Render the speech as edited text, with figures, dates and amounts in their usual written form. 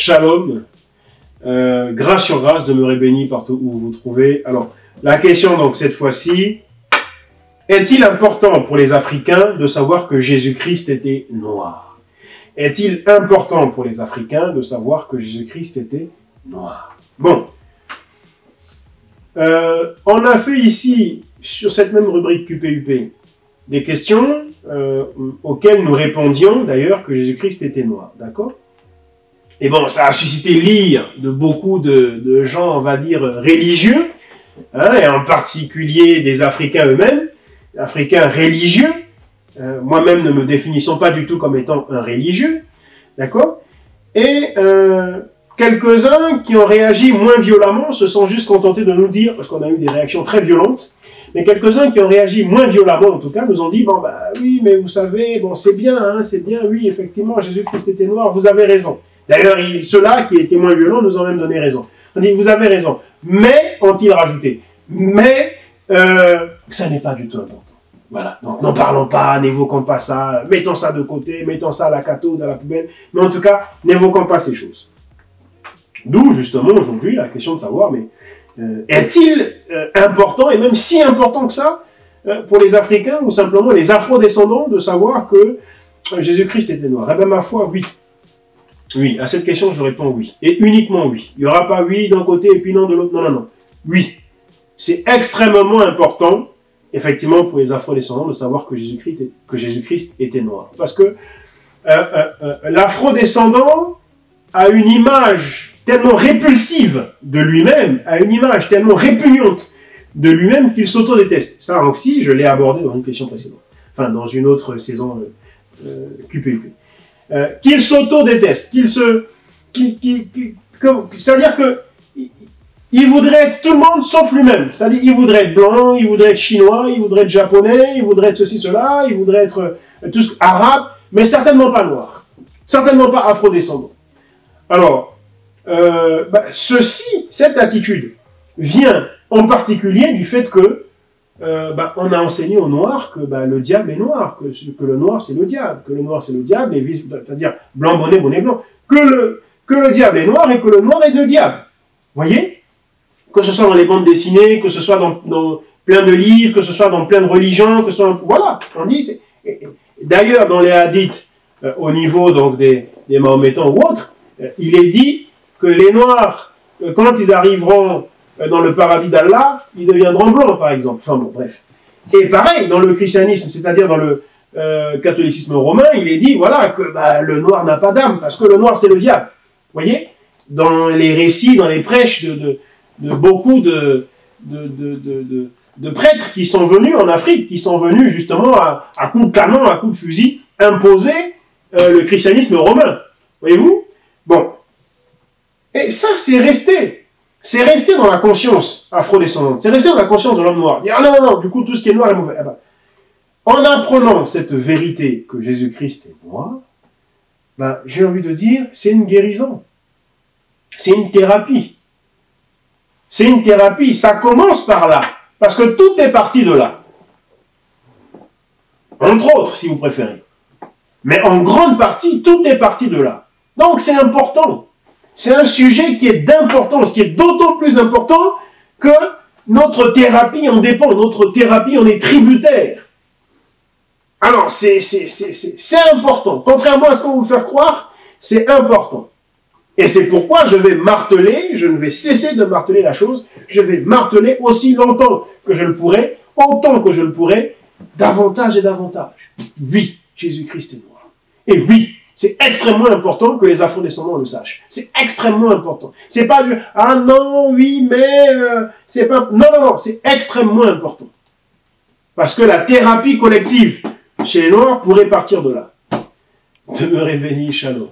Shalom. Grâce sur grâce, demeurez bénis partout où vous vous trouvez. Alors, la question, donc, cette fois-ci, est-il important pour les Africains de savoir que Jésus-Christ était noir? Est-il important pour les Africains de savoir que Jésus-Christ était noir? Bon. On a fait ici, sur cette même rubrique QPUP, des questions auxquelles nous répondions, d'ailleurs, que Jésus-Christ était noir. D'accord? Et bon, ça a suscité l'ire de beaucoup de gens, on va dire, religieux, hein, et en particulier des Africains eux-mêmes, Africains religieux, moi-même ne me définissons pas du tout comme étant un religieux, d'accord? Et quelques-uns qui ont réagi moins violemment se sont juste contentés de nous dire, parce qu'on a eu des réactions très violentes, mais quelques-uns qui ont réagi moins violemment, en tout cas, nous ont dit, bon, bah oui, mais vous savez, bon, c'est bien, oui, effectivement, Jésus-Christ était noir, vous avez raison. D'ailleurs, ceux-là qui étaient moins violents nous ont même donné raison. On dit, vous avez raison. Mais, ont-ils rajouté, mais, ça n'est pas du tout important. Voilà. Donc, n'en parlons pas, n'évoquons pas ça, mettons ça de côté, mettons ça à la cathode, à la poubelle. Mais en tout cas, n'évoquons pas ces choses. D'où, justement, aujourd'hui, la question de savoir, mais, est-il important, et même si important que ça, pour les Africains, ou simplement les Afro-descendants, de savoir que Jésus-Christ était noir? Eh bien, ma foi, oui. Oui, à cette question, je réponds oui. Et uniquement oui. Il n'y aura pas oui d'un côté et puis non de l'autre. Non, non, non. Oui. C'est extrêmement important, effectivement, pour les Afro-descendants de savoir que Jésus-Christ était noir. Parce que l'Afro-descendant a une image tellement répulsive de lui-même, a une image tellement répugnante de lui-même qu'il s'auto-déteste. Ça aussi, je l'ai abordé dans une question précédente. Enfin, dans une autre saison QPUP. Qu'il s'auto-déteste, c'est-à-dire que il voudrait être tout le monde sauf lui-même. C'est-à-dire il voudrait être blanc, il voudrait être chinois, il voudrait être japonais, il voudrait être ceci, cela, il voudrait être tous arabe, mais certainement pas noir, certainement pas afro-descendant. Alors, cette attitude vient en particulier du fait que on a enseigné aux Noirs que le diable est noir, que le noir c'est le diable, que le noir c'est le diable, c'est-à-dire blanc bonnet, bonnet blanc, que le diable est noir et que le noir est le diable. Voyez? Que ce soit dans les bandes dessinées, que ce soit dans plein de livres, que ce soit dans plein de religions, que ce soit voilà, on dit. D'ailleurs, dans les hadiths, au niveau donc des Mahométans ou autres, il est dit que les Noirs, quand ils arriveront dans le paradis d'Allah, ils deviendront blancs, par exemple. Enfin bon, bref. Et pareil, dans le christianisme, c'est-à-dire dans le catholicisme romain, il est dit, voilà, que le noir n'a pas d'âme, parce que le noir, c'est le diable. Vous voyez? Dans les récits, dans les prêches de beaucoup de prêtres qui sont venus en Afrique, qui sont venus justement à coups de canon, à coups de fusil, imposer le christianisme romain. Voyez-vous? Bon. Et ça, c'est resté. C'est resté dans la conscience afro-descendante. C'est resté dans la conscience de l'homme noir. Dire, ah non, non, non, du coup, tout ce qui est noir est mauvais. En apprenant cette vérité que Jésus-Christ est noir, j'ai envie de dire, c'est une guérison. C'est une thérapie. C'est une thérapie. Ça commence par là. Parce que tout est parti de là. Entre autres, si vous préférez. Mais en grande partie, tout est parti de là. Donc, c'est important. C'est un sujet qui est d'importance, qui est d'autant plus important que notre thérapie en dépend, notre thérapie en est tributaire. Alors, c'est important. Contrairement à ce qu'on va vous faire croire, c'est important. Et c'est pourquoi je vais marteler, je ne vais cesser de marteler la chose, je vais marteler aussi longtemps que je le pourrai, autant que je le pourrai, davantage et davantage. Oui, Jésus-Christ est noir. Et oui, c'est extrêmement important que les Afro-descendants le sachent. C'est extrêmement important. C'est pas du « Ah non, oui, mais... c'est pas... » Non, non, non, c'est extrêmement important. Parce que la thérapie collective chez les Noirs pourrait partir de là. Demeurez bénis, shalom.